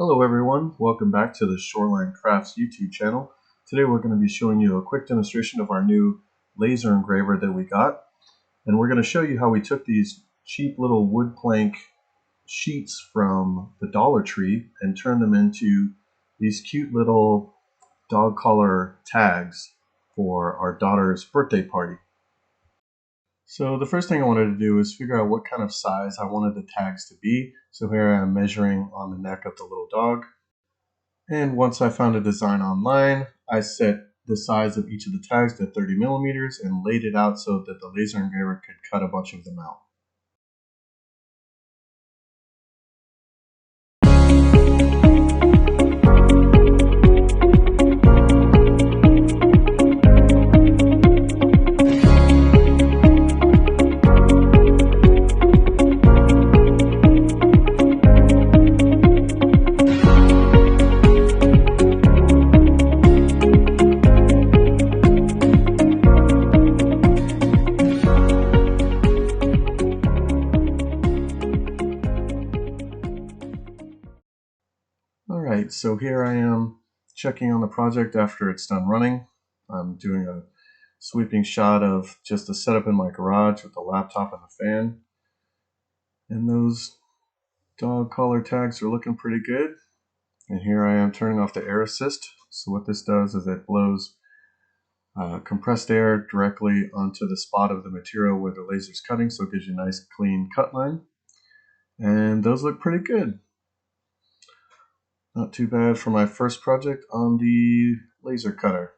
Hello everyone, welcome back to the Shoreline Crafts YouTube channel. Today we're going to be showing you a quick demonstration of our new laser engraver that we got. And we're going to show you how we took these cheap little wood plank sheets from the Dollar Tree and turned them into these cute little dog collar tags for our daughter's birthday party. So the first thing I wanted to do is figure out what kind of size I wanted the tags to be. So here I am measuring on the neck of the little dog. And once I found a design online, I set the size of each of the tags to 30 millimeters and laid it out so that the laser engraver could cut a bunch of them out. Alright, so here I am checking on the project after it's done running. I'm doing a sweeping shot of just the setup in my garage with the laptop and the fan. And those dog collar tags are looking pretty good. And here I am turning off the air assist. So what this does is it blows compressed air directly onto the spot of the material where the laser's cutting, so it gives you a nice clean cut line. And those look pretty good. Not too bad for my first project on the laser cutter.